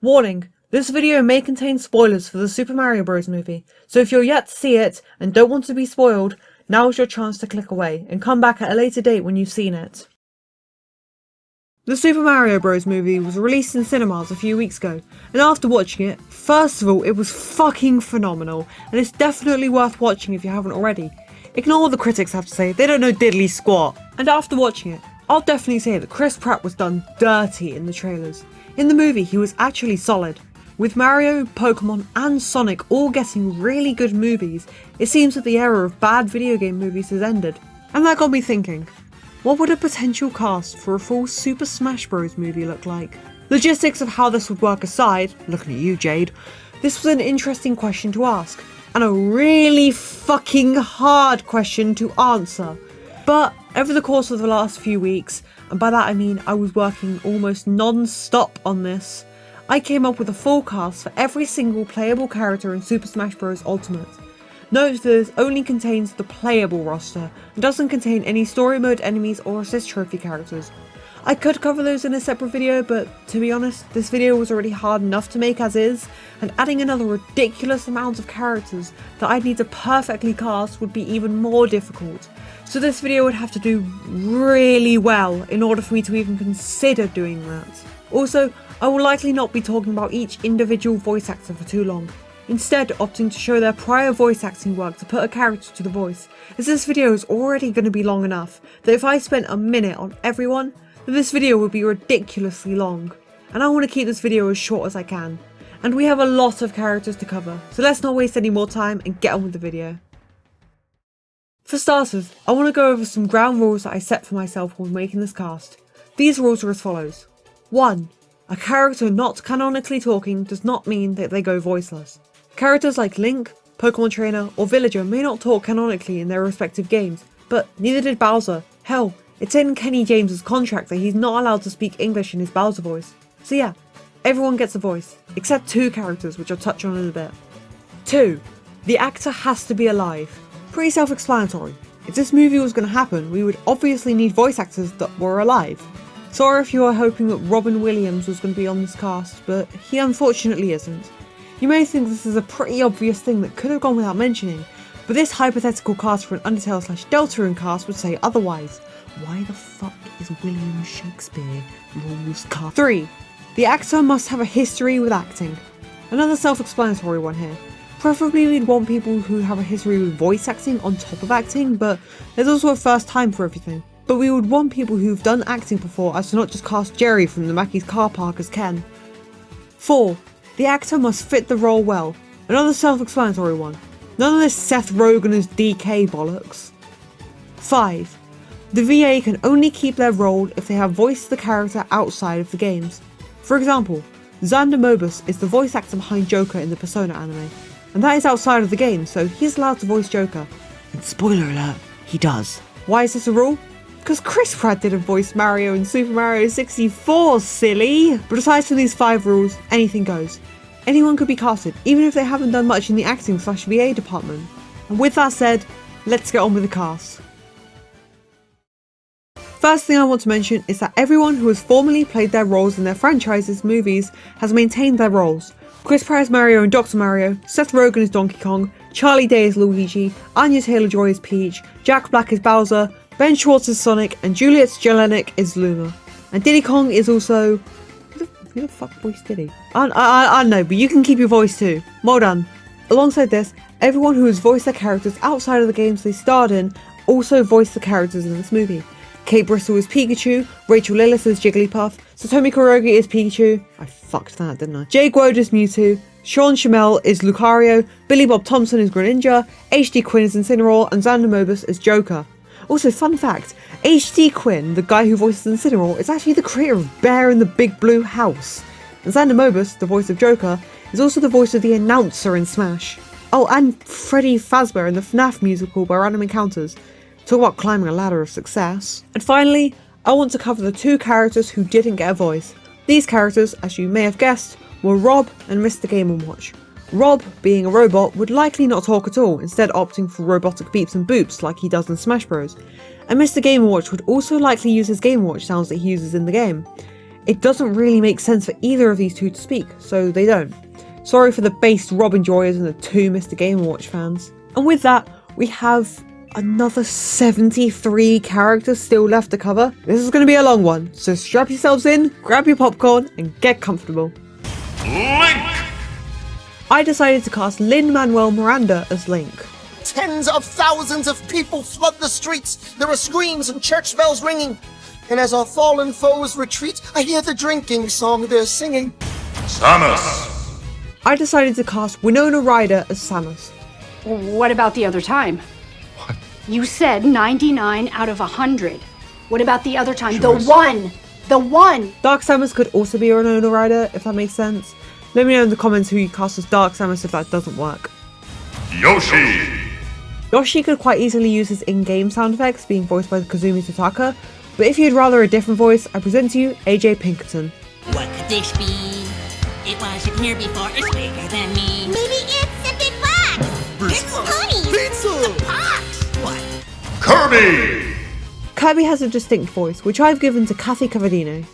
Warning, this video may contain spoilers for the Super Mario Bros. Movie, so if you're yet to see it and don't want to be spoiled, now is your chance to click away and come back at a later date when you've seen it. The Super Mario Bros. Movie was released in cinemas a few weeks ago, and after watching it, first of all, it was fucking phenomenal, and it's definitely worth watching if you haven't already. Ignore what the critics have to say, they don't know diddly squat. And after watching it, I'll definitely say that Chris Pratt was done dirty in the trailers. In the movie, he was actually solid. With Mario, Pokemon and Sonic all getting really good movies, it seems that the era of bad video game movies has ended. And that got me thinking, what would a potential cast for a full Super Smash Bros. Movie look like? Logistics of how this would work aside, looking at you Jade, this was an interesting question to ask, and a really fucking hard question to answer. But over the course of the last few weeks, and by that I mean I was working almost non-stop on this, I came up with a full cast for every single playable character in Super Smash Bros. Ultimate. Note that this only contains the playable roster, and doesn't contain any story mode enemies or assist trophy characters. I could cover those in a separate video, but to be honest, this video was already hard enough to make as is, and adding another ridiculous amount of characters that I'd need to perfectly cast would be even more difficult. So this video would have to do really well in order for me to even consider doing that. Also, I will likely not be talking about each individual voice actor for too long, instead opting to show their prior voice acting work to put a character to the voice, as this video is already going to be long enough that if I spent a minute on everyone, then this video would be ridiculously long, and I want to keep this video as short as I can. And we have a lot of characters to cover, so let's not waste any more time and get on with the video. For starters, I want to go over some ground rules that I set for myself when making this cast. These rules are as follows. 1. A character not canonically talking does not mean that they go voiceless. Characters like Link, Pokemon Trainer or Villager may not talk canonically in their respective games, but neither did Bowser. Hell, it's in Kenny James's contract that he's not allowed to speak English in his Bowser voice. So yeah, everyone gets a voice, except 2 characters which I'll touch on in a bit. 2. The actor has to be alive. Pretty self-explanatory. If this movie was going to happen, we would obviously need voice actors that were alive. Sorry if you are hoping that Robin Williams was going to be on this cast, but he unfortunately isn't. You may think this is a pretty obvious thing that could have gone without mentioning, but this hypothetical cast for an Undertale/Deltarune cast would say otherwise. Why the fuck is William Shakespeare rules cast? 3. The actor must have a history with acting. Another self-explanatory one here. Preferably we'd want people who have a history with voice acting on top of acting, but there's also a first time for everything. But we would want people who've done acting before, as to not just cast Jerry from the Mackey's car park as Ken. 4. The actor must fit the role well. Another self-explanatory one. None of this Seth Rogen as DK bollocks. 5. The VA can only keep their role if they have voiced the character outside of the games. For example, Xander Mobus is the voice actor behind Joker in the Persona anime, and that is outside of the game, so he's allowed to voice Joker. And spoiler alert, he does. Why is this a rule? Because Chris Pratt didn't voice Mario in Super Mario 64, silly! But aside from these 5 rules, anything goes. Anyone could be casted, even if they haven't done much in the acting/VA department. And with that said, let's get on with the cast. First thing I want to mention is that everyone who has formerly played their roles in their franchises' movies has maintained their roles. Chris Pratt is Mario and Dr. Mario, Seth Rogen is Donkey Kong, Charlie Day is Luigi, Anya Taylor-Joy is Peach, Jack Black is Bowser, Ben Schwartz is Sonic, and Juliet Jelinek is Luma. And Diddy Kong is also... Who the fuck voiced Diddy? I don't know, but you can keep your voice too. Well done. Alongside this, everyone who has voiced their characters outside of the games they starred in also voiced the characters in this movie. Kate Bristol is Pikachu, Rachel Lillis is Jigglypuff, Satomi Kurogi is Pikachu, I fucked that didn't I? Jay Gwode is Mewtwo, Sean Shamel is Lucario, Billy Bob Thompson is Greninja, HD Quinn is Incineroar, and Xander Mobus is Joker. Also, fun fact, HD Quinn, the guy who voices Incineroar, is actually the creator of Bear in the Big Blue House. And Xander Mobus, the voice of Joker, is also the voice of the announcer in Smash. Oh, and Freddy Fazbear in the FNAF musical by Random Encounters. Talk about climbing a ladder of success. And finally, I want to cover the 2 characters who didn't get a voice. These characters, as you may have guessed, were Rob and Mr. Game & Watch. Rob, being a robot, would likely not talk at all, instead opting for robotic beeps and boops like he does in Smash Bros. And Mr. Game & Watch would also likely use his Game & Watch sounds that he uses in the game. it doesn't really make sense for either of these two to speak, so they don't. Sorry for the based Rob enjoyers and the two Mr. Game & Watch fans. And with that, we have another 73 characters still left to cover. This is going to be a long one, so strap yourselves in, grab your popcorn, and get comfortable. Link! I decided to cast Lin-Manuel Miranda as Link. Tens of thousands of people flood the streets. There are screams and church bells ringing. And as our fallen foes retreat, I hear the drinking song they're singing. Samus! I decided to cast Winona Ryder as Samus. What about the other time? What? You said 99 out of 100. What about the other time? Choice. The one! The one! Dark Samus could also be Winona Ryder, if that makes sense. Let me know in the comments who you cast as Dark Samus if that doesn't work. Yoshi! Yoshi could quite easily use his in-game sound effects, being voiced by Kazumi Totaka, but if you'd rather a different voice, I present to you AJ Pinkerton. What could this be? It wasn't here before, it's bigger than me. Maybe it's a big box. It's ponies. Pizza! Box! What? Kirby! Kirby has a distinct voice, which I've given to Kathy Cavadino.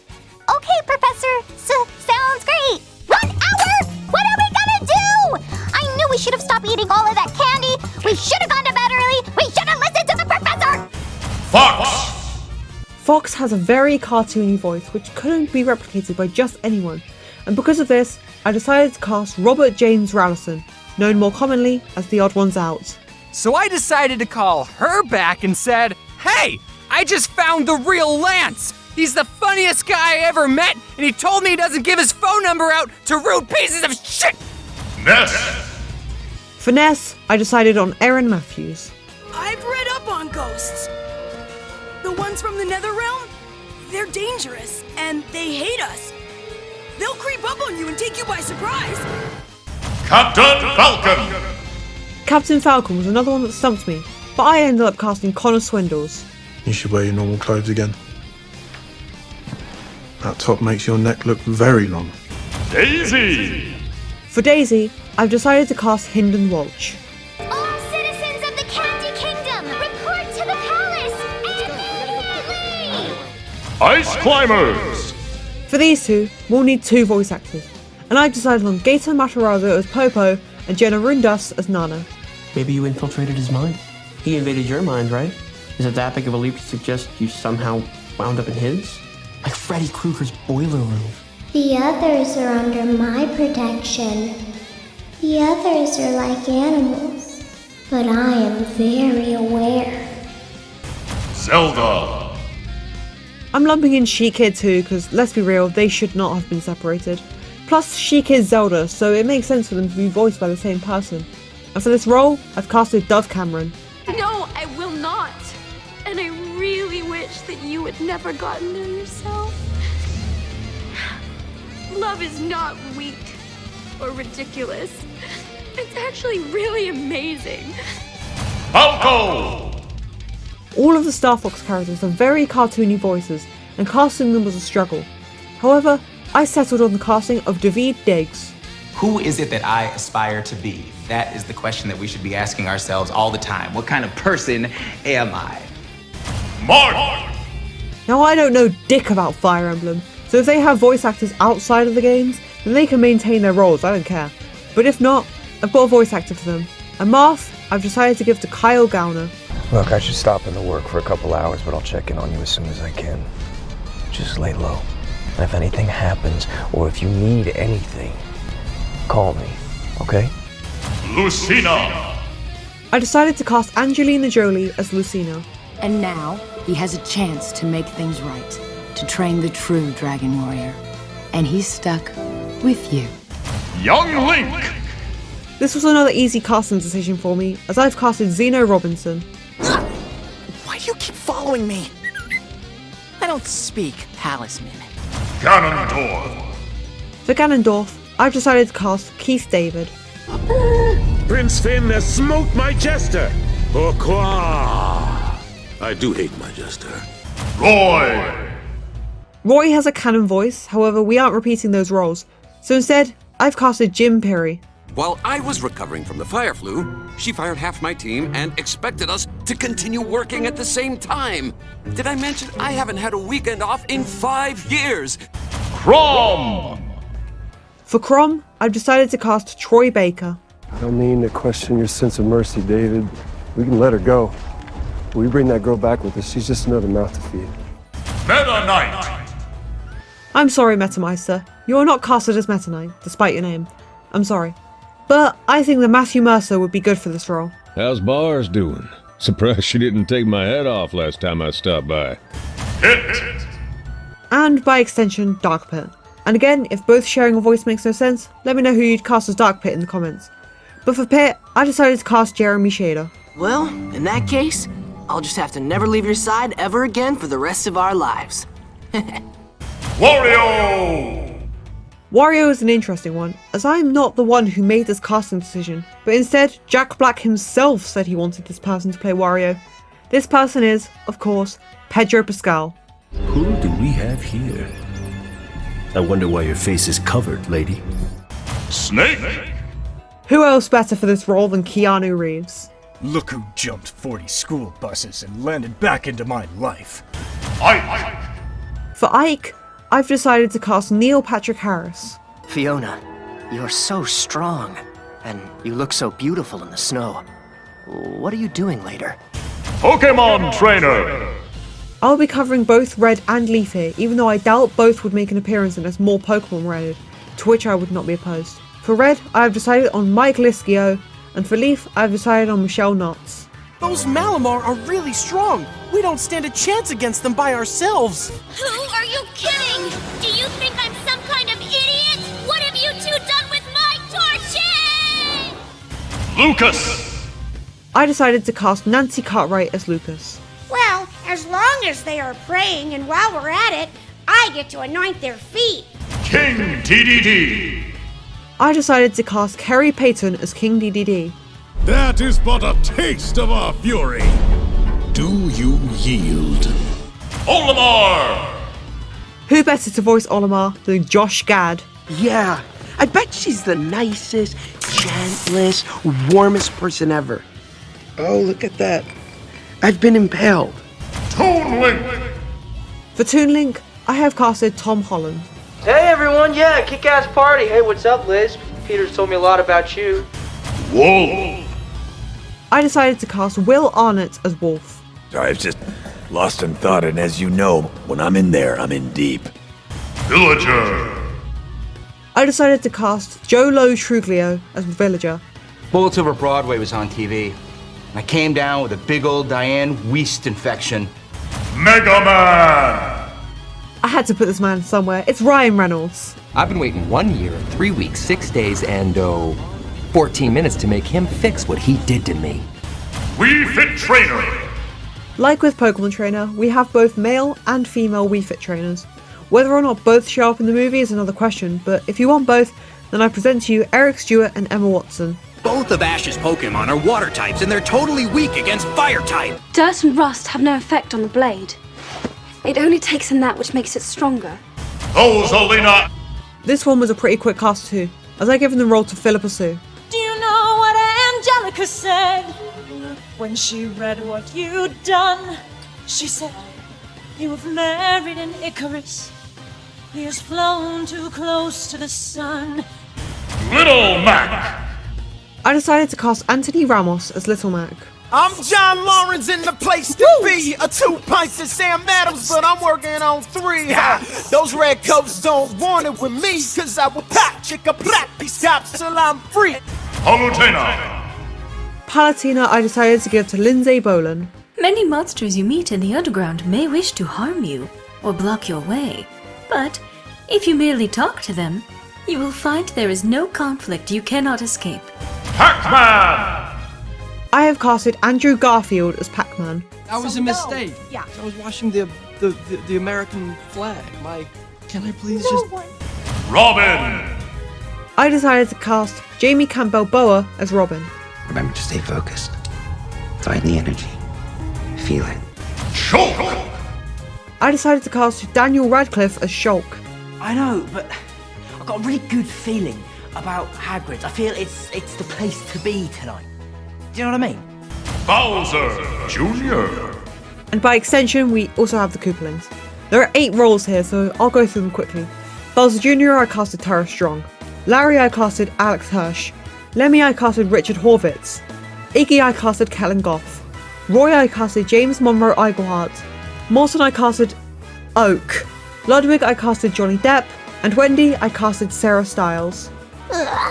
Okay, Professor. Sounds great. 1 hour? What are we gonna do? I knew we should have stopped eating all of that candy. We should have gone to bed early. We should have listened to the professor. Fox! Fox has a very cartoony voice, which couldn't be replicated by just anyone, and because of this, I decided to cast Robert James Rallison, known more commonly as the Odd Ones Out. So I decided to call her back and said, "Hey, I just found the real Lance! He's the funniest guy I ever met, and he told me he doesn't give his phone number out to rude pieces of shit!" Ness! For Ness, I decided on Erin Matthews. I've read up on ghosts. The ones from the Nether Realm, they're dangerous, and they hate us. They'll creep up on you and take you by surprise. Captain Falcon! Captain Falcon was another one that stumped me, but I ended up casting Connor Swindles. You should wear your normal clothes again. That top makes your neck look very long. Daisy! For Daisy, I've decided to cast Hynden Walsh. All citizens of the Candy Kingdom, report to the palace immediately! Ice Climbers! For these two, we'll need 2 voice actors, and I've decided on Gator Matarazzo as Popo and Jenna Rundas as Nana. Maybe you infiltrated his mind. He invaded your mind, right? Is it that big of a leap to suggest you somehow wound up in his? Like Freddy Krueger's boiler room. The others are under my protection. The others are like animals, but I am very aware. Zelda! I'm lumping in She-Kid too, because let's be real, they should not have been separated. Plus, She-Kid's Zelda, so it makes sense for them to be voiced by the same person. And for this role, I've casted Dove Cameron. No, I will not. And I really wish that you had never gotten there yourself. Love is not weak or ridiculous. It's actually really amazing. Falco! All of the Star Fox characters have very cartoony voices, and casting them was a struggle. However, I settled on the casting of David Diggs. Who is it that I aspire to be? That is the question that we should be asking ourselves all the time. What kind of person am I? Mark! Now I don't know dick about Fire Emblem, so if they have voice actors outside of the games, then they can maintain their roles, I don't care. But if not, I've got a voice actor for them. And Marth, I've decided to give to Kyle Gowner. Look, I should stop in the work for a couple hours, but I'll check in on you as soon as I can. Just lay low. And if anything happens, or if you need anything, call me, okay? Lucina! I decided to cast Angelina Jolie as Lucina. And now, he has a chance to make things right, to train the true Dragon Warrior. And he's stuck with you. Young Link! This was another easy casting decision for me, as I've casted Zeno Robinson. Why do you keep following me? I don't speak talisman. Ganondorf! For Ganondorf, I've decided to cast Keith David. Prince Finn has smoked my jester! Pourquoi? I do hate my jester. Roy! Roy has a canon voice, however we aren't repeating those roles, so instead, I've casted Jim Perry. While I was recovering from the fire flu, she fired half my team and expected us to continue working at the same time. Did I mention I haven't had a weekend off in 5 years? Crom! For Crom, I've decided to cast Troy Baker. I don't mean to question your sense of mercy, David. We can let her go. We bring that girl back with us. She's just another mouth to feed. Meta Knight! I'm sorry, Metameister. You're not casted as Meta Knight, despite your name. I'm sorry. But I think that Matthew Mercer would be good for this role. How's Bars doing? Surprised she didn't take my head off last time I stopped by. Hit! And by extension, Dark Pit. And again, if both sharing a voice makes no sense, let me know who you'd cast as Dark Pit in the comments. But for Pit, I decided to cast Jeremy Shader. Well, in that case, I'll just have to never leave your side ever again for the rest of our lives. Wario! Wario is an interesting one, as I am not the one who made this casting decision, but instead, Jack Black himself said he wanted this person to play Wario. This person is, of course, Pedro Pascal. Who do we have here? I wonder why your face is covered, lady. Snake! Who else better for this role than Keanu Reeves? Look who jumped 40 school buses and landed back into my life. Ike! For Ike, I've decided to cast Neil Patrick Harris. Fiona, you're so strong, and you look so beautiful in the snow. What are you doing later? Pokemon Trainer! I'll be covering both Red and Leaf here, even though I doubt both would make an appearance unless more Pokemon were added, to which I would not be opposed. For Red, I have decided on Mike Liskio, and for Leaf, I have decided on Michelle Knotts. Those Malamar are really strong. We don't stand a chance against them by ourselves. Who are you kidding? Do you think I'm some kind of idiot? What have you two done with my torches? Lucas! I decided to cast Nancy Cartwright as Lucas. Well, as long as they are praying and while we're at it, I get to anoint their feet. King DDD! I decided to cast Kerry Payton as King DDD. That is but a taste of our fury. Do you yield? Olimar! Who better to voice Olimar than Josh Gad? Yeah, I bet she's the nicest, gentlest, warmest person ever. Oh, look at that. I've been impaled. Toon Link! For Toon Link, I have casted Tom Holland. Hey everyone, yeah, kick-ass party. Hey, what's up, Liz? Peter's told me a lot about you. Wolf! I decided to cast Will Arnett as Wolf. I was just lost in thought, and as you know, when I'm in there, I'm in deep. Villager! I decided to cast Jolo Truglio as Villager. Bullets Over Broadway was on TV. I came down with a big old Diane Weist infection. Mega Man! I had to put this man somewhere. It's Ryan Reynolds. I've been waiting 1 year, 3 weeks, 6 days, and 14 minutes to make him fix what he did to me. Wii Fit Trainer! Like with Pokemon Trainer, we have both male and female Wii Fit trainers. Whether or not both show up in the movie is another question, but if you want both, then I present to you Eric Stewart and Emma Watson. Both of Ash's Pokemon are water types, and they're totally weak against fire type. Dirt and rust have no effect on the blade. It only takes in that which makes it stronger. Rosalina! This one was a pretty quick cast too, as I given the role to Philippa Sue. Do you know what Angelica said when she read what you'd done? She said, you have married an Icarus. He has flown too close to the sun. Little Mac! I decided to cast Anthony Ramos as Little Mac. I'm John Lawrence in the place to be. A 2 pints of Sam Adams, but I'm working on 3. Those red coats don't want it with me, cause I will pop chicka plop these cops till I'm free. Palutena! Palatina I decided to give to Lindsay Bolan. Many monsters you meet in the underground may wish to harm you or block your way, but if you merely talk to them, you will find there is no conflict you cannot escape. Pac-Man! I have casted Andrew Garfield as Pac-Man. That was a mistake. Yeah. I was watching the American flag. Can I please just... Robin! I decided to cast Jamie Campbell Boa as Robin. Remember to stay focused. Find the energy. Feel it. Shulk! I decided to cast Daniel Radcliffe as Shulk. I know, but I've got a really good feeling about Hagrid's. I feel it's the place to be tonight. Do you know what I mean? Bowser Jr. And by extension, we also have the Koopalings. There are 8 roles here, so I'll go through them quickly. Bowser Jr. I casted Tara Strong. Larry I casted Alex Hirsch. Lemmy I casted Richard Horvitz. Iggy I casted Kellen Goff. Roy I casted James Monroe Iglehart. Morton I casted Oak. Ludwig I casted Johnny Depp. And Wendy I casted Sarah Stiles.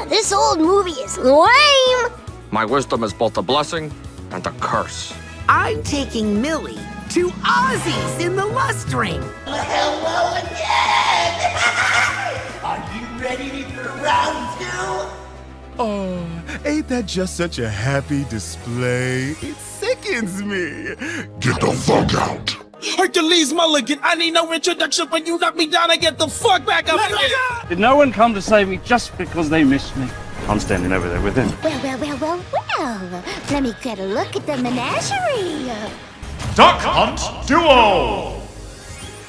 This old movie is lame. My wisdom is both a blessing and a curse. I'm taking Millie to Ozzy's in the Lust Ring. Hello again! Are you ready for round 2? Oh, ain't that just such a happy display? It sickens me. Get the fuck out. Hercules Mulligan, I need no introduction. When you knock me down, I get the fuck back up again. Did no one come to save me just because they missed me? I'm standing over there with him. Well. Let me get a look at the menagerie. Duck Hunt Duo!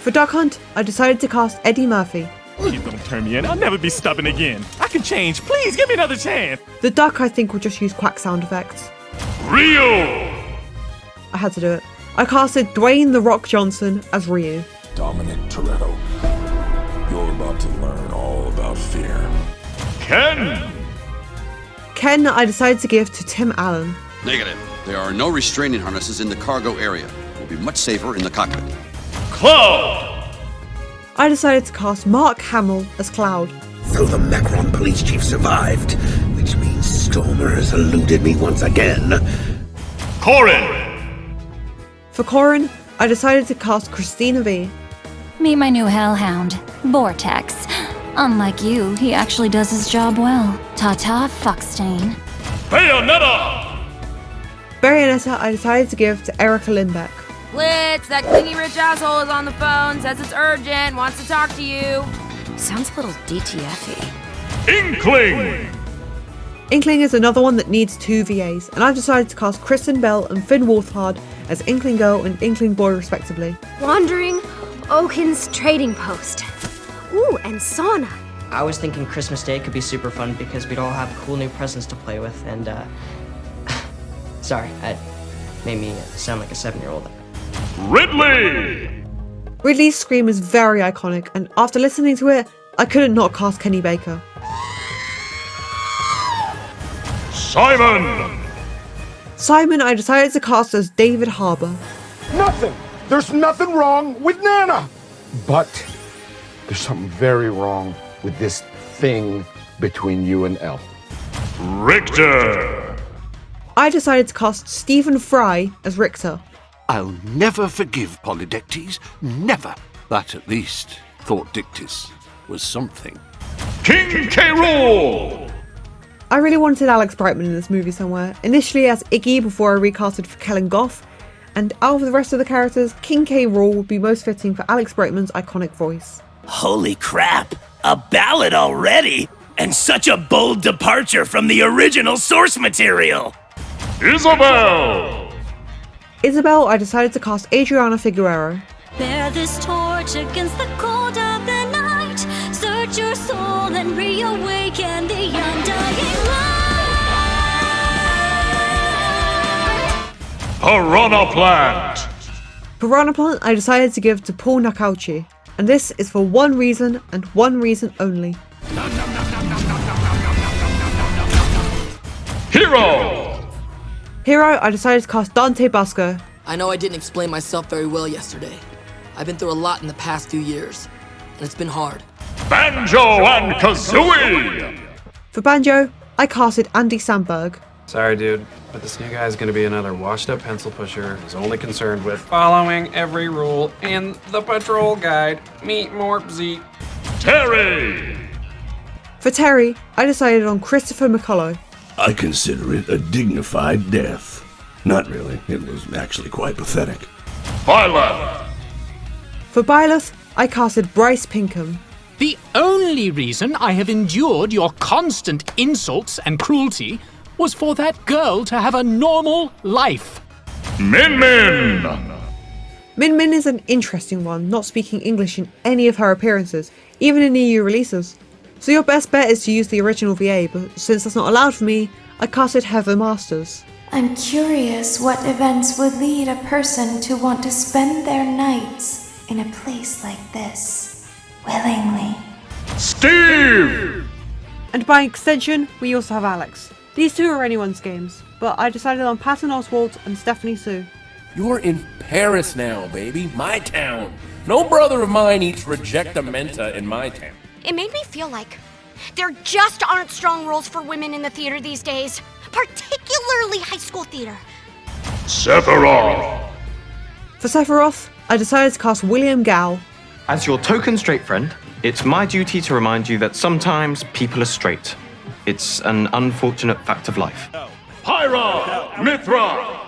For Duck Hunt, I decided to cast Eddie Murphy. Please don't turn me in. I'll never be stubborn again. I can change. Please give me another chance. The duck, I think, will just use quack sound effects. Ryu! I had to do it. I casted Dwayne The Rock Johnson as Ryu. Dominic Toretto, you're about to learn all about fear. Ken! Ken, I decided to give to Tim Allen. Negative. There are no restraining harnesses in the cargo area. We'll be much safer in the cockpit. Cloud! I decided to cast Mark Hamill as Cloud. So the Macron police chief survived, which means Stormer has eluded me once again. Corin! For Corin, I decided to cast Christina V. Meet my new hellhound, Vortex. Unlike you, he actually does his job well. Ta-ta, fuckstain. Bayonetta! Bayonetta, I decided to give to Erica Lindbeck. Blitz, that clingy rich asshole is on the phone, says it's urgent, wants to talk to you. Sounds a little DTF-y. Inkling! Inkling is another one that needs 2 VAs, and I've decided to cast Kristen Bell and Finn Wolfhard as Inkling Girl and Inkling Boy respectively. Wandering Oaken's trading post. Ooh, and sauna. I was thinking Christmas Day could be super fun because we'd all have cool new presents to play with, and sorry, that made me sound like a 7-year-old. Ridley! Ridley's scream is very iconic, and after listening to it, I couldn't not cast Kenny Baker. Simon! Simon, I decided to cast as David Harbour. Nothing! There's nothing wrong with Nana! But there's something very wrong with this thing between you and Elle. Richter! I decided to cast Stephen Fry as Richter. I'll never forgive Polydectes. Never. That, at least, thought Dictys was something. King K. Rool! I really wanted Alex Brightman in this movie somewhere, initially as Iggy before I recasted for Kellen Goff, and out of the rest of the characters, King K. Rool would be most fitting for Alex Brightman's iconic voice. Holy crap! A ballad already! And such a bold departure from the original source material! Isabel! Isabel, I decided to cast Adriana Figueroa. Bear this torch against the cold of the night. Search your soul and reawaken the undying light. Piranha Plant! Piranha Plant, I decided to give to Paul Nakauchi. And this is for one reason and one reason only. Hero! Hero, I decided to cast Dante Basco. I know I didn't explain myself very well yesterday. I've been through a lot in the past few years, and it's been hard. Banjo and Kazooie! For Banjo, I casted Andy Samberg. Sorry, dude, but this new guy's gonna be another washed-up pencil pusher who's only concerned with following every rule in the patrol guide. Meet Morp Z. Terry! For Terry, I decided on Christopher McCullough. I consider it a dignified death. Not really. It was actually quite pathetic. Violet! For Byleth, I casted Bryce Pinkham. The only reason I have endured your constant insults and cruelty was for that girl to have a normal life. Min Min! Min Min is an interesting one, not speaking English in any of her appearances, even in EU releases. So your best bet is to use the original VA, but since that's not allowed for me, I casted Heather Masters. I'm curious what events would lead a person to want to spend their nights in a place like this, willingly. Steve! And by extension, we also have Alex. These two are anyone's games, but I decided on Patton Oswalt and Stephanie Sue. You're in Paris now, baby. My town. No brother of mine eats rejectamenta in my town. It made me feel like there just aren't strong rules for women in the theater these days, particularly high school theater. Sephiroth! For Sephiroth, I decided to cast William Gao. As your token straight friend, it's my duty to remind you that sometimes people are straight. It's an unfortunate fact of life. Pyra! Mithra!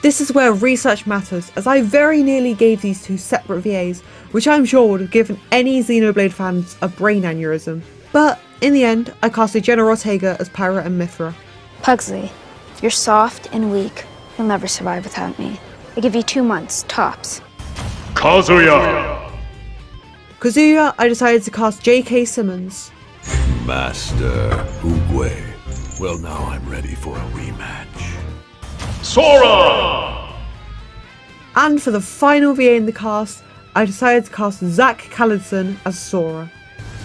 This is where research matters, as I very nearly gave these two separate VAs, which I'm sure would have given any Xenoblade fans a brain aneurysm. But in the end, I casted Jenna Ortega as Pyra and Mithra. Pugsley, you're soft and weak. You'll never survive without me. I give you 2 months, tops. Kazuya! Kazuya, I decided to cast J.K. Simmons. Master Oogway. Well, now I'm ready for a rematch. Sora! And for the final VA in the cast, I decided to cast Zach Khalidson as Sora.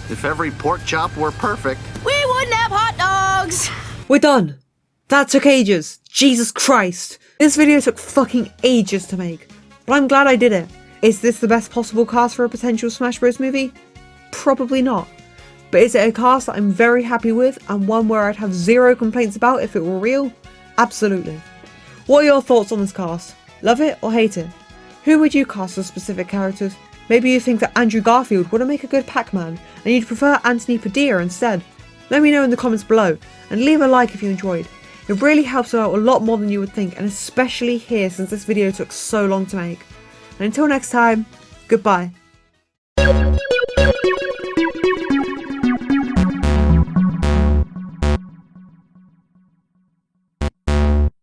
If every pork chop were perfect, We wouldn't have hot dogs! We're done! That took ages. Jesus Christ. This video took fucking ages to make, but I'm glad I did it. Is this the best possible cast for a potential Smash Bros movie? Probably not. But is it a cast that I'm very happy with and one where I'd have zero complaints about if it were real? Absolutely. What are your thoughts on this cast? Love it or hate it? Who would you cast as specific characters? Maybe you think that Andrew Garfield wouldn't make a good Pac-Man and you'd prefer Anthony Padilla instead. Let me know in the comments below and leave a like if you enjoyed. It really helps out a lot more than you would think, and especially here since this video took so long to make. And until next time, goodbye.